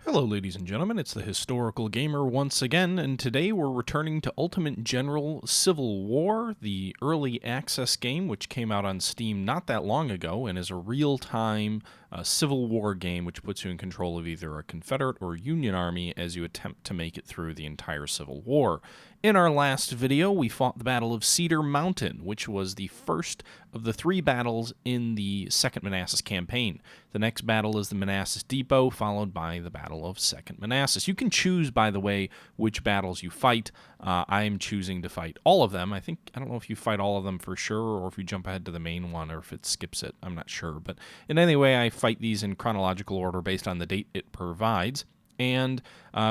Hello, ladies and gentlemen. It's the Historical Gamer once again, and today we're returning to Ultimate General Civil War, the early access game which came out on Steam not that long ago and is a real-time Civil War game which puts you in control of either a Confederate or Union army as you attempt to make it through the entire Civil War. In our last video, we fought the Battle of Cedar Mountain, which was the first of the 3 battles in the Second Manassas campaign. The next battle is the Manassas Depot, followed by the Battle of Second Manassas. You can choose, by the way, which battles you fight. I am choosing to fight all of them. I don't know if you fight all of them for sure, or if you jump ahead to the main one, or if it skips it. I'm not sure. But in any way, I fight these in chronological order based on the date it provides. And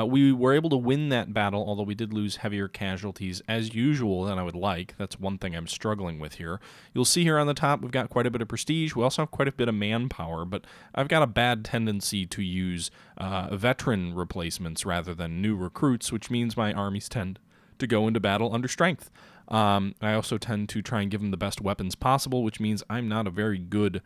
we were able to win that battle, although we did lose heavier casualties as usual than I would like. That's one thing I'm struggling with here. You'll see here on the top we've got quite a bit of prestige. We also have quite a bit of manpower, but I've got a bad tendency to use veteran replacements rather than new recruits, which means my armies tend to go into battle under strength. I also tend to try and give them the best weapons possible, which means I'm not a very good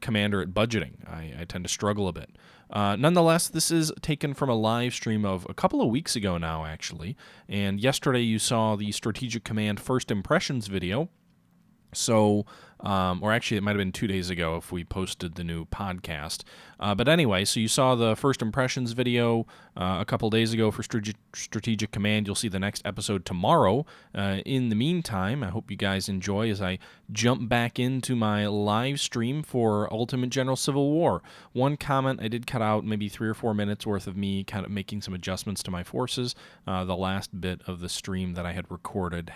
commander at budgeting. I tend to struggle a bit. Nonetheless, this is taken from a live stream of a couple of weeks ago now, actually. And yesterday you saw the Strategic Command First Impressions video. So, or actually it might have been 2 days ago if we posted the new podcast. But anyway, so you saw the First Impressions video a couple days ago for Strategic Command. You'll see the next episode tomorrow. In the meantime, I hope you guys enjoy as I jump back into my live stream for Ultimate General Civil War. One comment, I did cut out maybe 3 or 4 minutes worth of me kind of making some adjustments to my forces. The last bit of the stream that I had recorded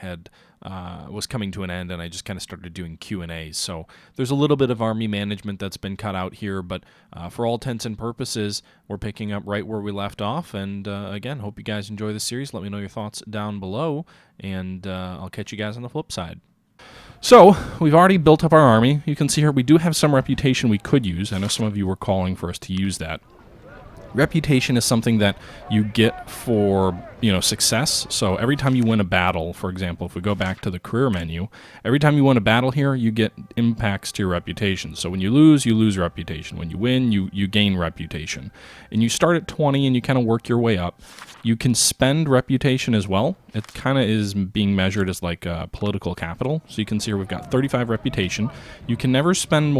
was coming to an end, and I just kind of started doing Q&As. So there's a little bit of army management that's been cut out here, but for all intents and purposes, we're picking up right where we left off. And again, hope you guys enjoy the series. Let me know your thoughts down below, and I'll catch you guys on the flip side. So, we've already built up our army. You can see here we do have some reputation we could use. I know some of you were calling for us to use that. Reputation is something that you get for, success. So every time you win a battle, for example, if we go back to the career menu, every time you win a battle here, you get impacts to your reputation. So when you lose reputation. When you win, you gain reputation. And you start at 20 and you kind of work your way up. You can spend reputation as well. It kind of is being measured as like political capital. So you can see here we've got 35 reputation. You can never spend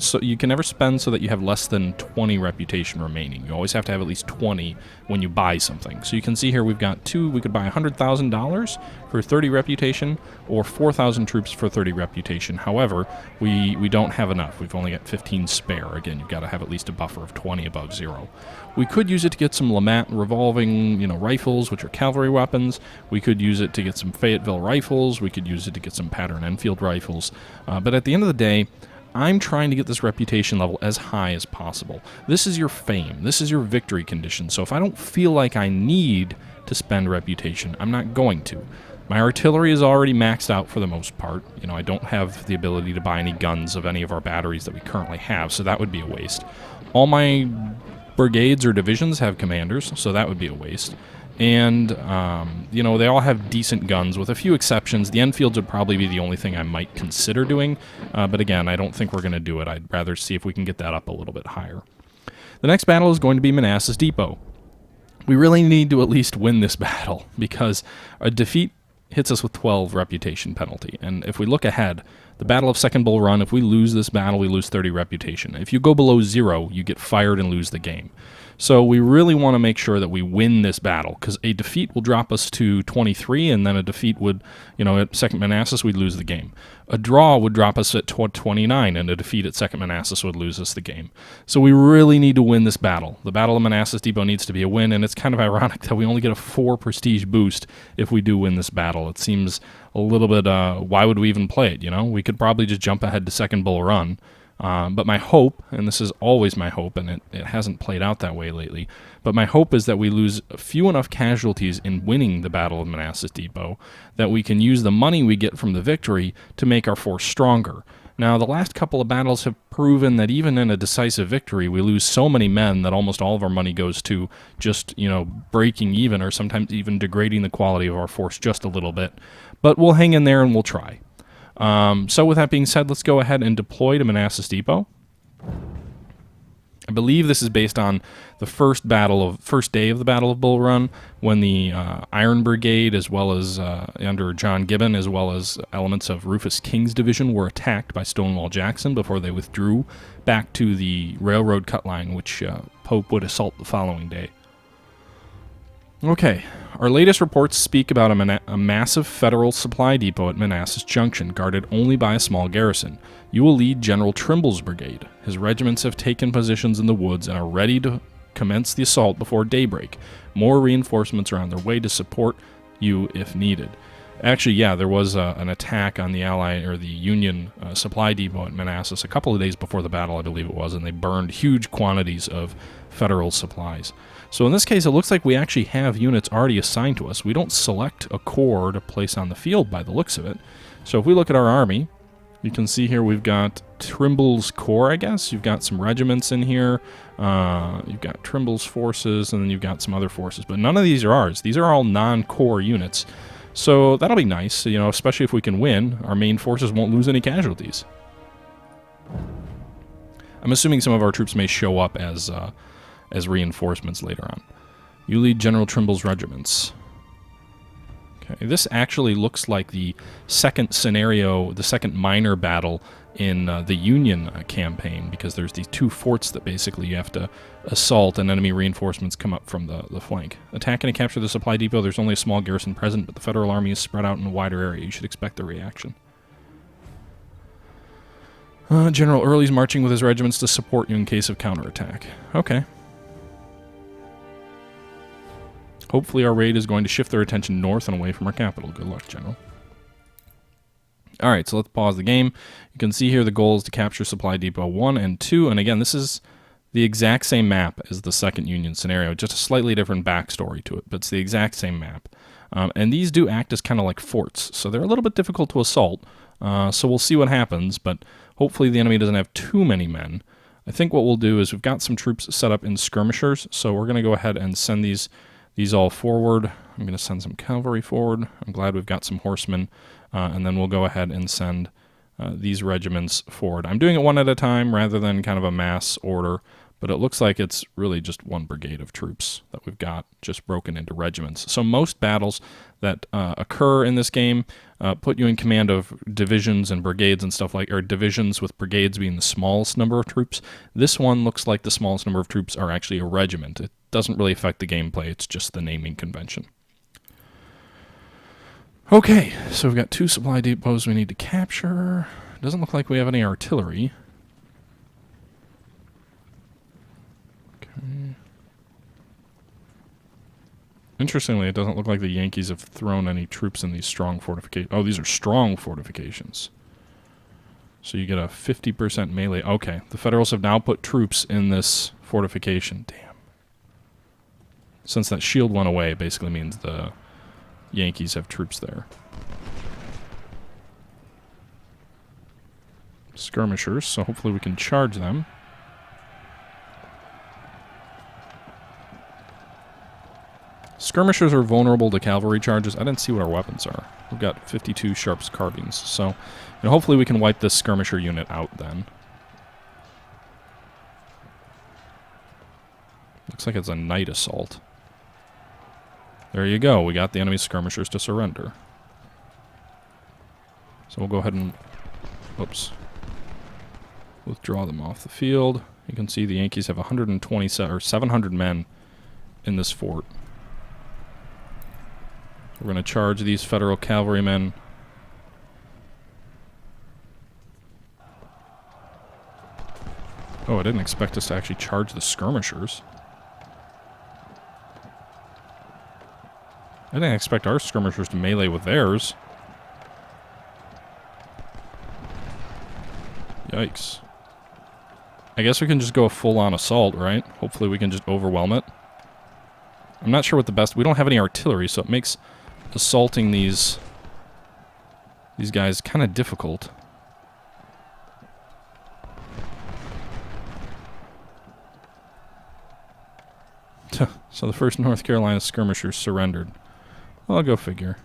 so that you have less than 20 reputation remaining. You always have to have at least 20 when you buy something. So you can see here we've got we could buy $100,000 for 30 reputation or 4,000 troops for 30 reputation. However, we don't have enough. We've only got 15 spare. Again, you've got to have at least a buffer of 20 above 0. We could use it to get some Lamont revolving rifles, which are cavalry weapons. We could use it to get some Fayetteville rifles. We could use it to get some pattern Enfield rifles. But at the end of the day, I'm trying to get this reputation level as high as possible. This is your fame. This is your victory condition. So if I don't feel like I need to spend reputation, I'm not going to. My artillery is already maxed out for the most part. I don't have the ability to buy any guns of any of our batteries that we currently have, so that would be a waste. All my brigades or divisions have commanders, so that would be a waste. And, they all have decent guns, with a few exceptions. The Enfields would probably be the only thing I might consider doing, but again, I don't think we're going to do it. I'd rather see if we can get that up a little bit higher. The next battle is going to be Manassas Depot. We really need to at least win this battle, because a defeat hits us with 12 reputation penalty. And if we look ahead, the Battle of Second Bull Run, if we lose this battle, we lose 30 reputation. If you go below 0, you get fired and lose the game. So we really want to make sure that we win this battle, because a defeat will drop us to 23, and then a defeat would, at Second Manassas, we'd lose the game. A draw would drop us at 29, and a defeat at Second Manassas would lose us the game. So we really need to win this battle. The Battle of Manassas Depot needs to be a win, and it's kind of ironic that we only get a 4 prestige boost if we do win this battle. It seems a little bit, why would we even play it, We could probably just jump ahead to Second Bull Run. But my hope, and this is always my hope, and it hasn't played out that way lately, but my hope is that we lose few enough casualties in winning the Battle of Manassas Depot that we can use the money we get from the victory to make our force stronger. Now, the last couple of battles have proven that even in a decisive victory, we lose so many men that almost all of our money goes to just, breaking even, or sometimes even degrading the quality of our force just a little bit. But we'll hang in there and we'll try. So with that being said, let's go ahead and deploy to Manassas Depot. I believe this is based on the first day of the Battle of Bull Run, when the Iron Brigade, as well as under John Gibbon, as well as elements of Rufus King's division, were attacked by Stonewall Jackson before they withdrew back to the railroad cut line, which Pope would assault the following day. Okay, our latest reports speak about a massive federal supply depot at Manassas Junction, guarded only by a small garrison. You will lead General Trimble's brigade. His regiments have taken positions in the woods and are ready to commence the assault before daybreak. More reinforcements are on their way to support you if needed. Actually, yeah, there was an attack on the Union supply depot at Manassas a couple of days before the battle, I believe it was, and they burned huge quantities of federal supplies. So in this case, it looks like we actually have units already assigned to us. We don't select a corps to place on the field by the looks of it. So if we look at our army, you can see here we've got Trimble's Corps, I guess. You've got some regiments in here. You've got Trimble's forces, and then you've got some other forces. But none of these are ours. These are all non-corps units. So that'll be nice, you know, especially if we can win. Our main forces won't lose any casualties. I'm assuming some of our troops may show up as reinforcements later on. You lead General Trimble's regiments. Okay, this actually looks like the second scenario, the second minor battle in the Union campaign, because there's these two forts that basically you have to assault, and enemy reinforcements come up from the flank. Attack and capture the supply depot. There's only a small garrison present, but the Federal Army is spread out in a wider area. You should expect the reaction. General Early's marching with his regiments to support you in case of counterattack. Okay. Hopefully our raid is going to shift their attention north and away from our capital. Good luck, General. Alright, so let's pause the game. You can see here the goal is to capture Supply Depot 1 and 2. And again, this is the exact same map as the second Union scenario. Just a slightly different backstory to it, but it's the exact same map. And these do act as kind of like forts, so they're a little bit difficult to assault. So we'll see what happens, but hopefully the enemy doesn't have too many men. I think what we'll do is we've got some troops set up in skirmishers, so we're going to go ahead and send these all forward. I'm going to send some cavalry forward. I'm glad we've got some horsemen. And then we'll go ahead and send these regiments forward. I'm doing it one at a time rather than kind of a mass order, but it looks like it's really just one brigade of troops that we've got just broken into regiments. So most battles that occur in this game put you in command of divisions and brigades and stuff like, or divisions with brigades being the smallest number of troops. This one looks like the smallest number of troops are actually a regiment. It doesn't really affect the gameplay, it's just the naming convention. Okay, so we've got 2 supply depots we need to capture. Doesn't look like we have any artillery. Okay. Interestingly, it doesn't look like the Yankees have thrown any troops in these strong fortifications. Oh, these are strong fortifications. So you get a 50% melee. Okay, the Federals have now put troops in this fortification. Damn. Since that shield went away, it basically means the Yankees have troops there. Skirmishers, so hopefully we can charge them. Skirmishers are vulnerable to cavalry charges. I didn't see what our weapons are. We've got 52 Sharps carbines, so hopefully we can wipe this skirmisher unit out then. Looks like it's a night assault. There you go. We got the enemy skirmishers to surrender. So we'll go ahead and, withdraw them off the field. You can see the Yankees have 700 men in this fort. We're going to charge these Federal cavalrymen. Oh, I didn't expect us to actually charge the skirmishers. I didn't expect our skirmishers to melee with theirs. Yikes. I guess we can just go a full-on assault, right? Hopefully we can just overwhelm it. I'm not sure what the best... We don't have any artillery, so it makes assaulting these guys kind of difficult. So the 1st North Carolina skirmishers surrendered. Well, I'll go figure.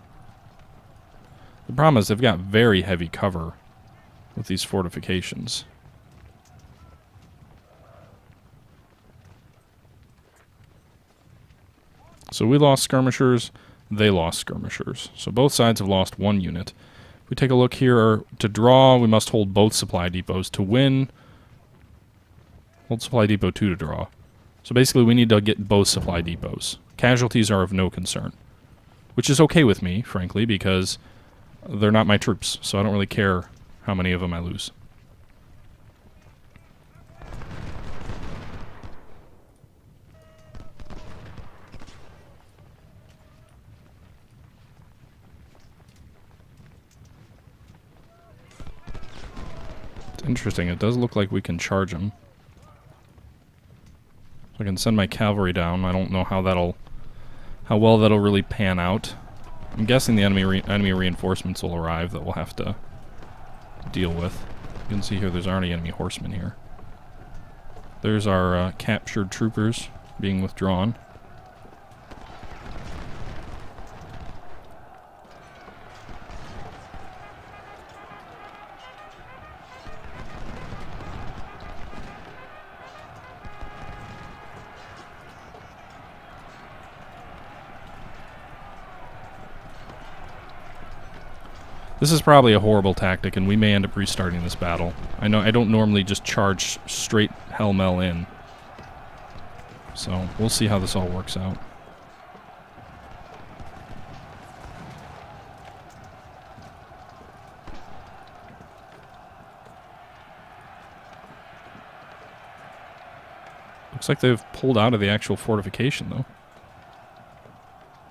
The problem is they've got very heavy cover with these fortifications. So we lost skirmishers, they lost skirmishers. So both sides have lost 1 unit. If we take a look here, to draw, we must hold both supply depots. To win, hold supply depot 2 to draw. So basically we need to get both supply depots. Casualties are of no concern. Which is okay with me, frankly, because they're not my troops. So I don't really care how many of them I lose. Interesting. It does look like we can charge them. So I can send my cavalry down. I don't know how well that'll really pan out. I'm guessing the enemy reinforcements will arrive that we'll have to deal with. You can see here there's already enemy horsemen here. There's our captured troopers being withdrawn. This is probably a horrible tactic, and we may end up restarting this battle. I know I don't normally just charge straight hell-mel in. So, we'll see how this all works out. Looks like they've pulled out of the actual fortification, though.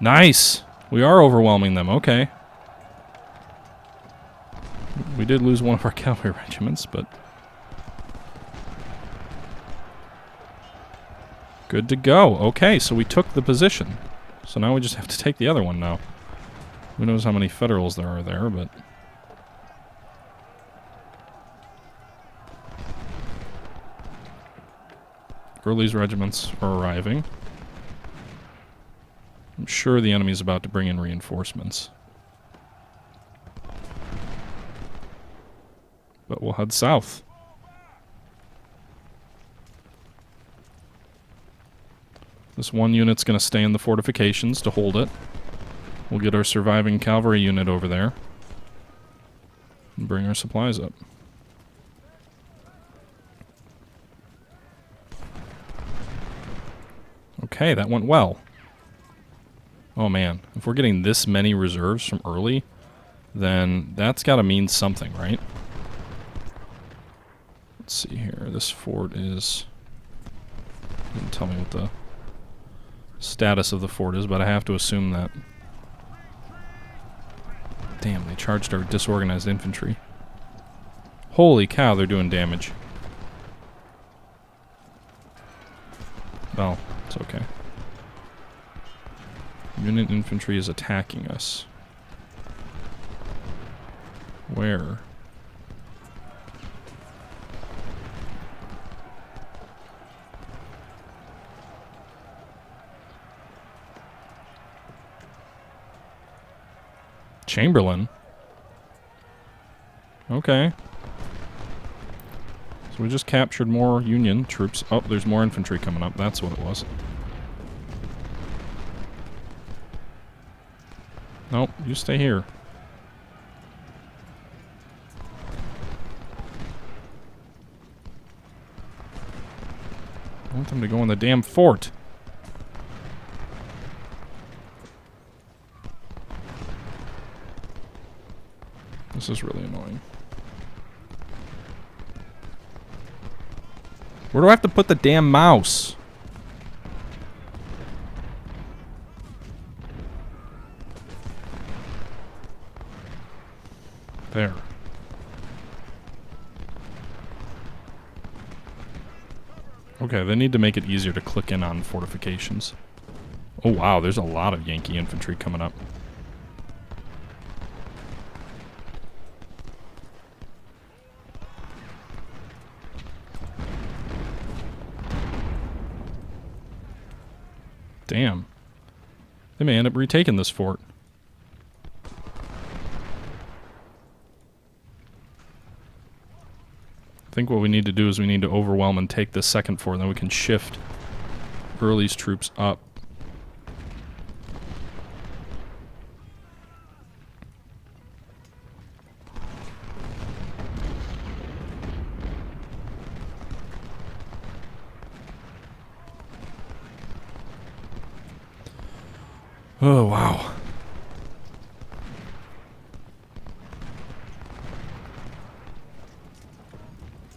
Nice! We are overwhelming them, okay. We did lose one of our cavalry regiments, but good to go. Okay, so we took the position. So now we just have to take the other one now. Who knows how many Federals there are there, but Early's regiments are arriving. I'm sure the enemy's about to bring in reinforcements. But we'll head south. This one unit's going to stay in the fortifications to hold it. We'll get our surviving cavalry unit over there and bring our supplies up. Okay, that went well. Oh man, if we're getting this many reserves from early, then that's got to mean something, right? Let's see here. This fort is... Didn't tell me what the status of the fort is, but I have to assume that... Damn, they charged our disorganized infantry. Holy cow, they're doing damage. Well, it's okay. Unit infantry is attacking us. Where? Chamberlain? Okay. So we just captured more Union troops. Oh, there's more infantry coming up. That's what it was. Nope, you stay here. I want them to go in the damn fort. This is really annoying. Where do I have to put the damn mouse? There. Okay, they need to make it easier to click in on fortifications. Oh wow, there's a lot of Yankee infantry coming up. Damn. They may end up retaking this fort. I think what we need to do is we need to overwhelm and take this second fort, and then we can shift Early's troops up Oh, wow.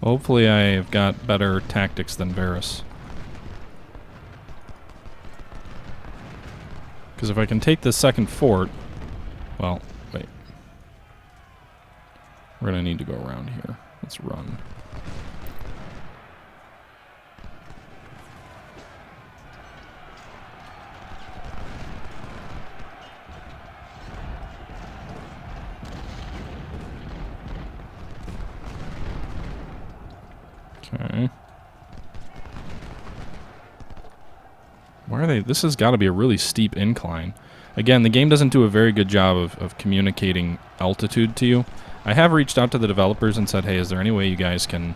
Hopefully I've got better tactics than Varus. Because if I can take this second fort... Well, wait. We're going to need to go around here. Let's run. Okay. Why are they... This has got to be a really steep incline. Again, the game doesn't do a very good job of communicating altitude to you. I have reached out to the developers and said, hey, is there any way you guys can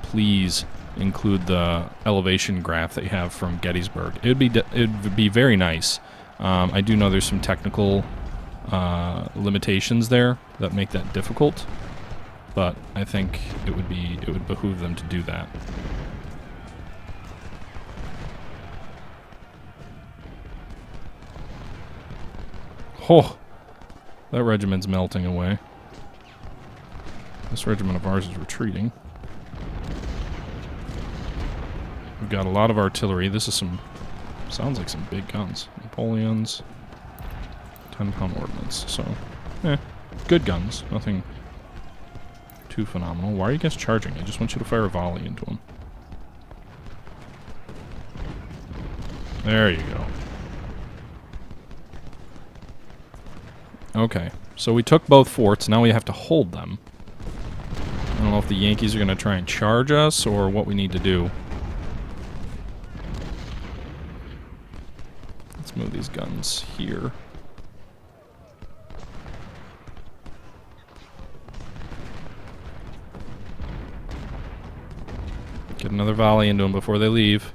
please include the elevation graph that you have from Gettysburg? It would be very nice. I do know there's some technical limitations there that make that difficult, but I think it would behoove them to do that. Oh, that regiment's melting away. This regiment of ours is retreating. We've got a lot of artillery. This is sounds like some big guns. Napoleons, 10-pound ordnance. So, good guns. Nothing too phenomenal. Why are you guys charging? I just want you to fire a volley into them. There you go. Okay, so we took both forts. Now we have to hold them. I don't know if the Yankees are going to try and charge us or what we need to do. Let's move these guns here. Get another volley into them before they leave.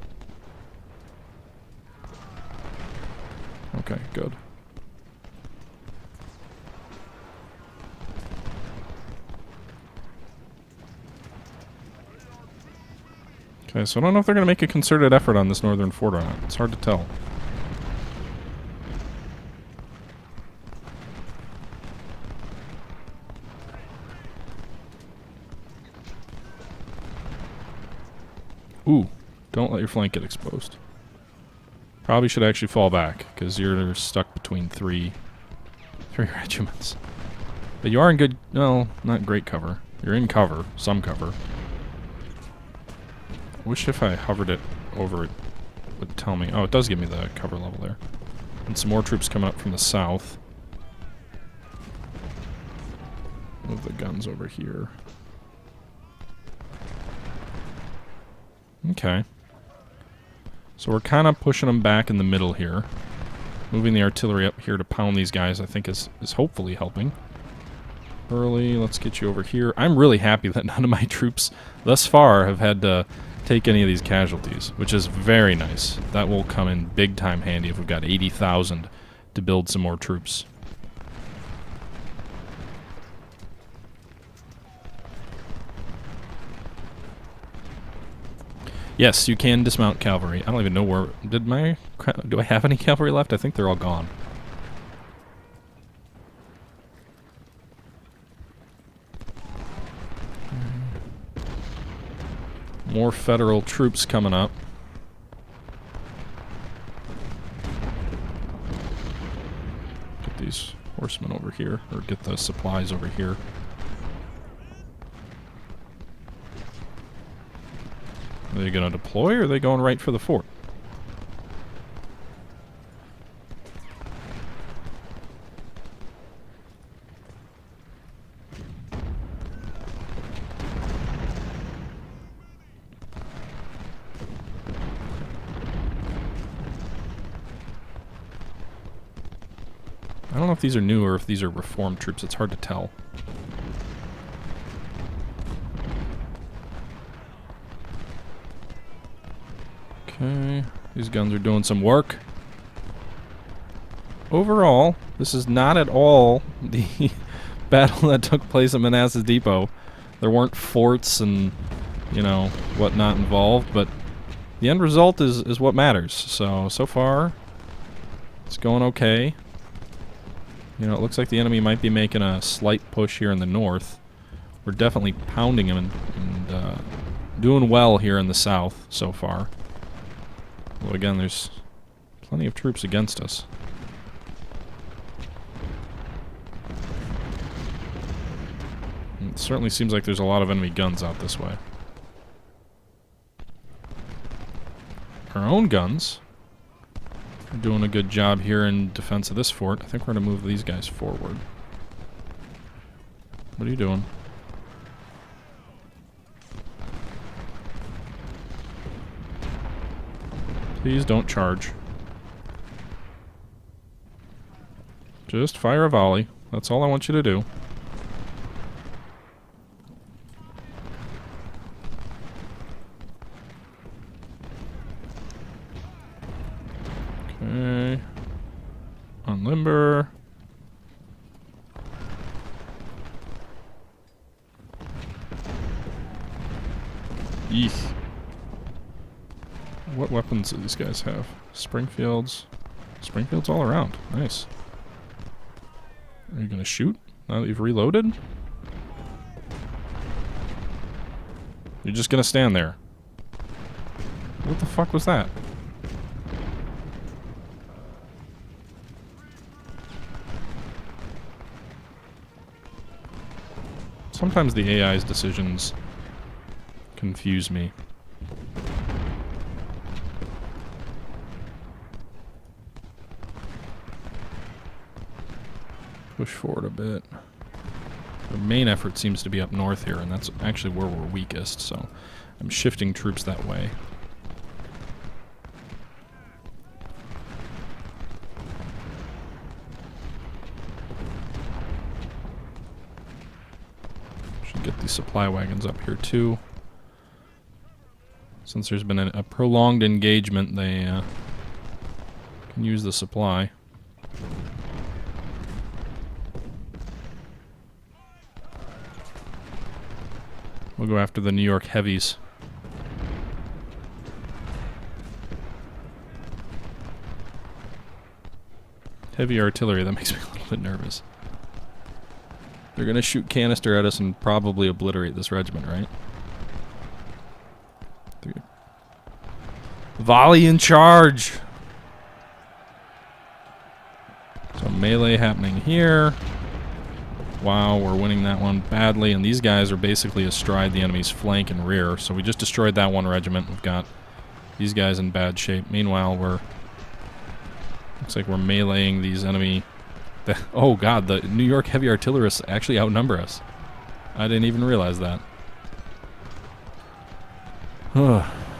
Okay, good. Okay, so I don't know if they're going to make a concerted effort on this northern fort or not. It's hard to tell. Ooh, don't let your flank get exposed. Probably should actually fall back, because you're stuck between three regiments. But you are in good, well, not great cover. You're in cover, some cover. I wish if I hovered it over it would tell me. Oh, it does give me the cover level there. And some more troops coming up from the south. Move the guns over here. Okay. So we're kind of pushing them back in the middle here. Moving the artillery up here to pound these guys, I think is hopefully helping. Early, let's get you over here. I'm really happy that none of my troops thus far have had to take any of these casualties, which is very nice. That will come in big time handy if we've got 80,000 to build some more troops. Yes, you can dismount cavalry. I don't even know where... Do I have any cavalry left? I think they're all gone. More federal troops coming up. Get these horsemen over here, or get the supplies over here. Are they going to deploy, or are they going right for the fort? I don't know if these are new or if these are reformed troops. It's hard to tell. Okay, these guns are doing some work. Overall, this is not at all the battle that took place at Manassas Depot. There weren't forts and, you know, whatnot involved, but the end result is what matters. So far, It's going okay. You know, it looks like the enemy might be making a slight push here in the north. We're definitely pounding him and doing well here in the south so far. Well, again, there's plenty of troops against us. It certainly seems like there's a lot of enemy guns out this way. Our own guns are doing a good job here in defense of this fort. I think we're going to move these guys forward. What are you doing? Please don't charge. Just fire a volley. That's all I want you to do. Okay. Unlimber. Eek. What weapons do these guys have? Springfields. Springfields all around. Nice. Are you gonna shoot now that you've reloaded? You're just gonna stand there. What the fuck was that? Sometimes the AI's decisions confuse me. Push forward a bit. The main effort seems to be up north here, and that's actually where we're weakest, so I'm shifting troops that way. Should get these supply wagons up here too. Since there's been a prolonged engagement, they can use the supply. We'll go after the New York heavies. Heavy artillery, that makes me a little bit nervous. They're gonna shoot canister at us and probably obliterate this regiment, right? Volley and charge! So melee happening here. Wow, we're winning that one badly, and these guys are basically astride the enemy's flank and rear, so we just destroyed that one regiment. We've got these guys in bad shape. Meanwhile, looks like we're meleeing these enemy... oh god, the New York heavy artillerists actually outnumber us. I didn't even realize that.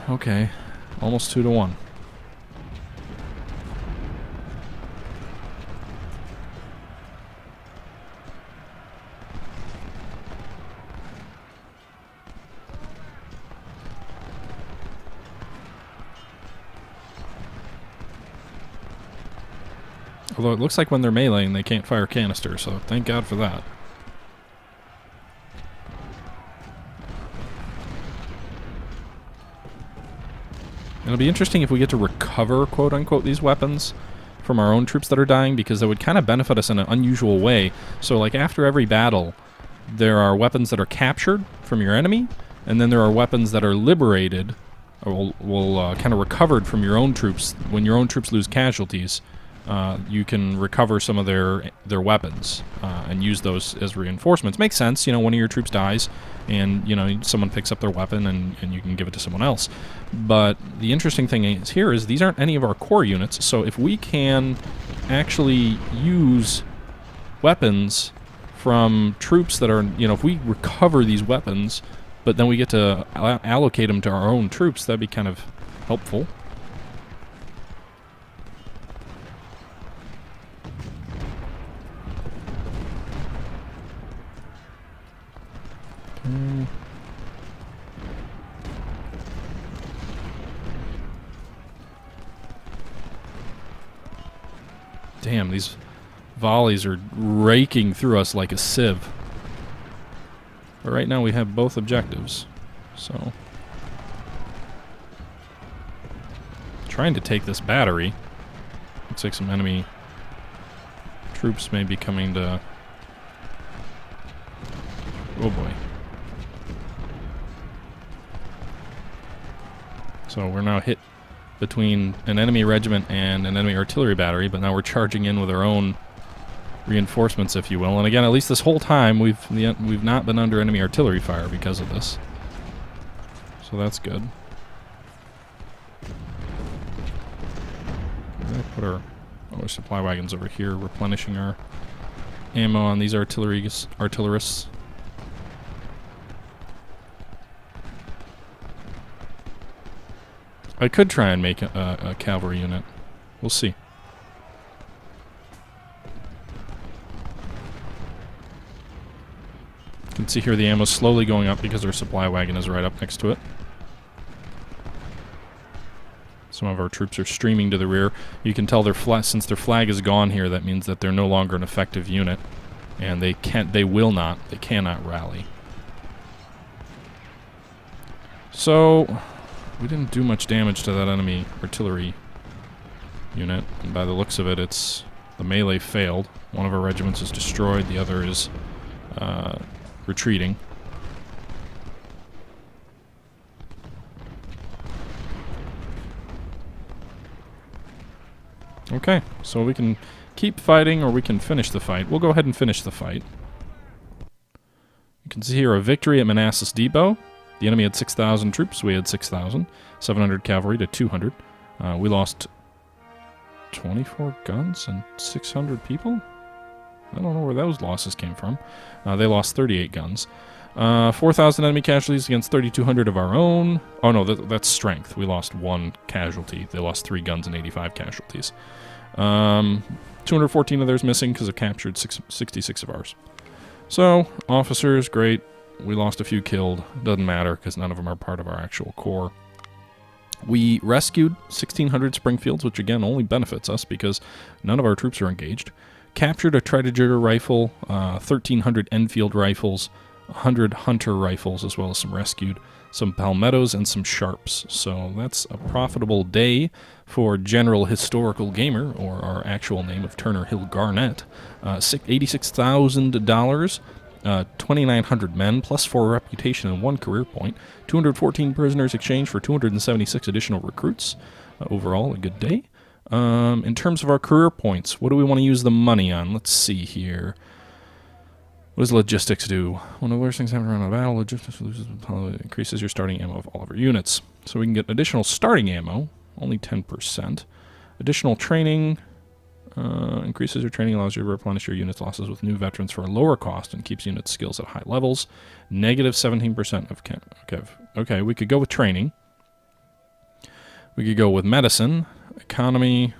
Okay, almost 2-1. Although it looks like when they're meleeing, they can't fire canisters, so thank God for that. It'll be interesting if we get to recover, quote-unquote, these weapons from our own troops that are dying, because that would kind of benefit us in an unusual way. So, like, after every battle, there are weapons that are captured from your enemy, and then there are weapons that are liberated, or will kind of recovered from your own troops. When your own troops lose casualties, you can recover some of their weapons and use those as reinforcements. Makes sense, you know, one of your troops dies and, you know, someone picks up their weapon and you can give it to someone else. But the interesting thing is here is these aren't any of our core units, so if we can actually use weapons from troops that are, you know, if we recover these weapons, but then we get to allocate them to our own troops, that'd be kind of helpful. Damn, these volleys are raking through us like a sieve. But right now we have both objectives, so... trying to take this battery. Looks like some enemy troops may be coming to... Oh boy. So we're now hit between an enemy regiment and an enemy artillery battery, but now we're charging in with our own reinforcements, if you will. And again, at least this whole time, we've not been under enemy artillery fire because of this. So that's good. We're gonna put our supply wagons over here, replenishing our ammo on these artillerists. I could try and make a cavalry unit. We'll see. You can see here the ammo's slowly going up because our supply wagon is right up next to it. Some of our troops are streaming to the rear. You can tell since their flag is gone here, that means that they're no longer an effective unit, and they cannot rally. So we didn't do much damage to that enemy artillery unit, and by the looks of it, the melee failed. One of our regiments is destroyed, the other is retreating. Okay, so we can keep fighting or we can finish the fight. We'll go ahead and finish the fight. You can see here a victory at Manassas Depot. The enemy had 6,000 troops, we had 6,000. 700 cavalry to 200. We lost 24 guns and 600 people? I don't know where those losses came from. They lost 38 guns. 4,000 enemy casualties against 3,200 of our own. Oh no, that's strength. We lost 1 casualty. They lost 3 guns and 85 casualties. 214 of theirs missing because it captured 66 of ours. So, officers, great. We lost a few killed. Doesn't matter because none of them are part of our actual corps. We rescued 1,600 Springfields, which again only benefits us because none of our troops are engaged. Captured a Tredegar rifle, 1,300 Enfield rifles, 100 Hunter rifles, as well as some rescued, some Palmettos, and some Sharps. So that's a profitable day for General Historical Gamer, or our actual name of Turner Hill Garnett. $86,000, 2,900 men, plus 4 reputation and 1 career point. 214 prisoners exchanged for 276 additional recruits. Overall, a good day. In terms of our career points, what do we want to use the money on? Let's see here. What does logistics do? One of the worst things happening around a battle, logistics increases your starting ammo of all of our units. So we can get additional starting ammo, only 10%. Additional training, increases your training, allows you to replenish your unit's losses with new veterans for a lower cost and keeps unit skills at high levels. Negative 17% of okay, we could go with training. We could go with medicine, economy,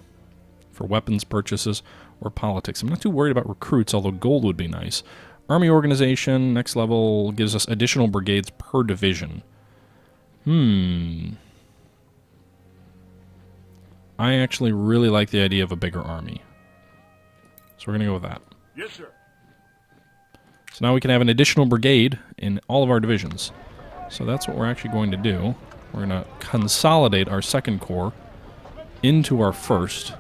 for weapons purchases, or politics. I'm not too worried about recruits, although gold would be nice. Army organization, next level, gives us additional brigades per division. I actually really like the idea of a bigger army. So we're going to go with that. Yes, sir. So now we can have an additional brigade in all of our divisions. So that's what we're actually going to do. We're going to consolidate our 2nd Corps into our 1st.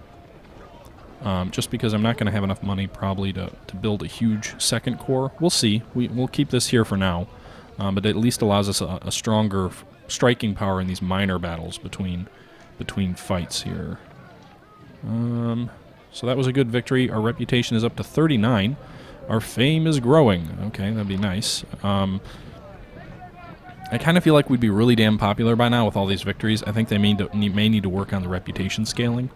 Just because I'm not going to have enough money probably to build a huge 2nd Corps. We'll see. We'll keep this here for now. But it at least allows us a stronger striking power in these minor battles between fights here. So that was a good victory. Our reputation is up to 39. Our fame is growing. Okay, that'd be nice. I kind of feel like we'd be really damn popular by now with all these victories. I think they may need to work on the reputation scaling.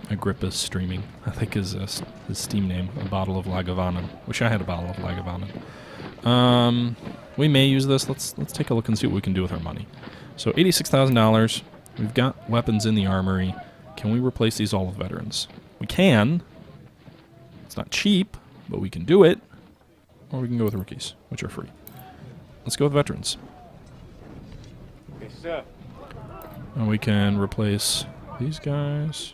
Agrippa's streaming, I think is his Steam name, a bottle of Lagavulin. Wish I had a bottle of Lagavulin. We may use this. Let's take a look and see what we can do with our money. So $86,000. We've got weapons in the armory. Can we replace these all with veterans? We can. It's not cheap, but we can do it. Or we can go with rookies, which are free. Let's go with veterans. Yes, sir. And we can replace these guys.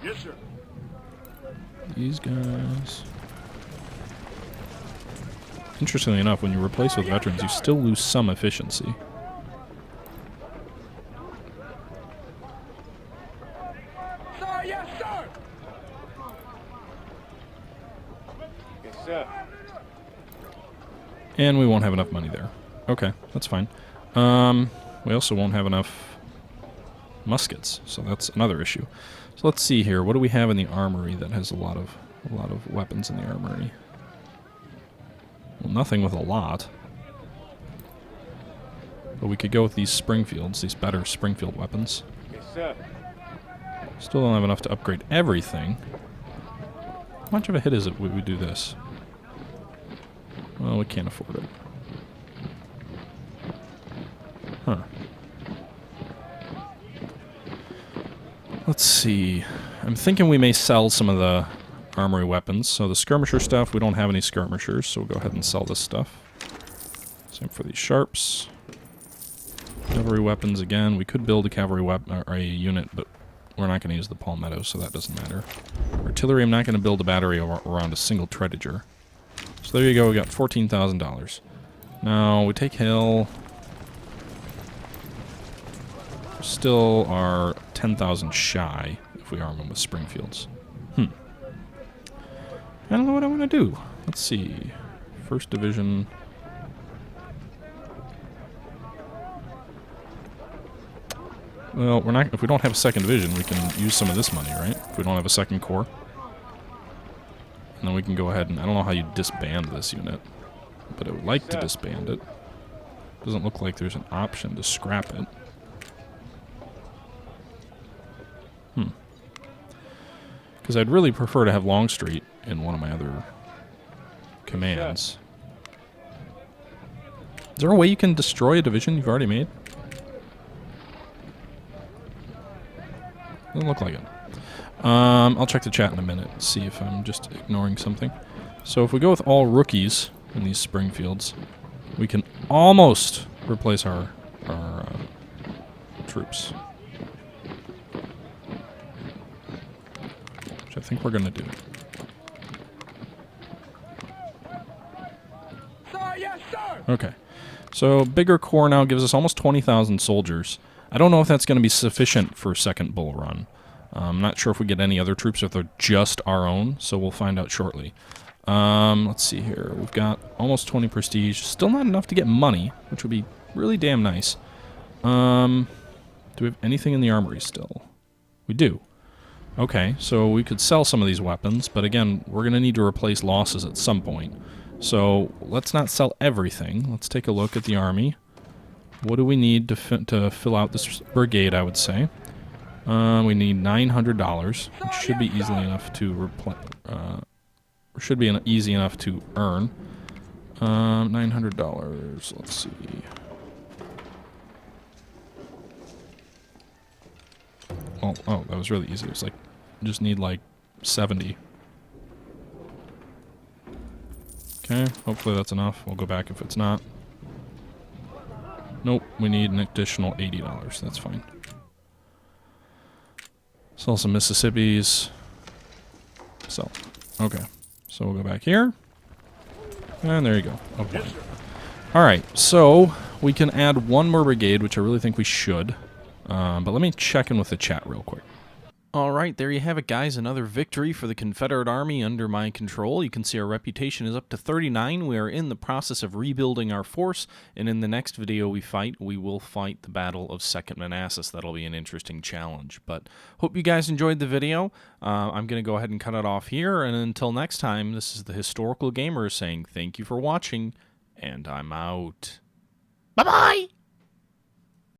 Yes, sir. These guys. Interestingly enough, when you replace with veterans, you still lose some efficiency. sir. And we won't have enough money there. Okay, that's fine. We also won't have enough muskets, so that's another issue. So let's see here. What do we have in the armory that has a lot of weapons in the armory? Well, nothing with a lot. But we could go with these Springfields, these better Springfield weapons. Yes, sir. Still don't have enough to upgrade everything. How much of a hit is it when we do this? Well, we can't afford it. Huh. Let's see. I'm thinking we may sell some of the armory weapons. So the skirmisher stuff, we don't have any skirmishers, so we'll go ahead and sell this stuff. Same for these sharps. Cavalry weapons again. We could build a cavalry weapon or a unit, but we're not going to use the palmetto, so that doesn't matter. Artillery, I'm not going to build a battery around a single tredeger. So there you go, we got $14,000. Now, we take hill. Still are 10,000 shy if we arm them with Springfields. I don't know what I want to do. Let's see. First division. Well, we're not. If we don't have a second division, we can use some of this money, right? If we don't have a second corps. And then we can go ahead and... I don't know how you disband this unit, but I would like to disband it. Doesn't look like there's an option to scrap it. Because I'd really prefer to have Longstreet in one of my other commands. Is there a way you can destroy a division you've already made? Doesn't look like it. I'll check the chat in a minute, see if I'm just ignoring something. So if we go with all rookies in these Springfields, we can almost replace our troops. Which I think we're going to do. Sir, yes, sir. Okay. So bigger corps now gives us almost 20,000 soldiers. I don't know if that's going to be sufficient for second Bull Run. I'm not sure if we get any other troops or if they're just our own, so we'll find out shortly. Let's see here. We've got almost 20 prestige. Still not enough to get money, which would be really damn nice. Do we have anything in the armory still? We do. Okay, so we could sell some of these weapons, but again, we're going to need to replace losses at some point. So let's not sell everything. Let's take a look at the army. What do we need to fill out this brigade, I would say? We need $900, which should be easily enough to easy enough to earn. $900. Let's see. Oh, that was really easy. It was like, just need like 70. Okay, hopefully that's enough. We'll go back if it's not. Nope, we need an additional $80. That's fine. Sell some Mississippis. Sell. Okay, so we'll go back here. And there you go. Okay. Alright, so we can add one more brigade, which I really think we should. But let me check in with the chat real quick. All right, there you have it, guys. Another victory for the Confederate Army under my control. You can see our reputation is up to 39. We are in the process of rebuilding our force, and in the next video we will fight the Battle of Second Manassas. That'll be an interesting challenge. But hope you guys enjoyed the video. I'm going to go ahead and cut it off here, and until next time, this is the Historical Gamer saying thank you for watching, and I'm out. Bye-bye!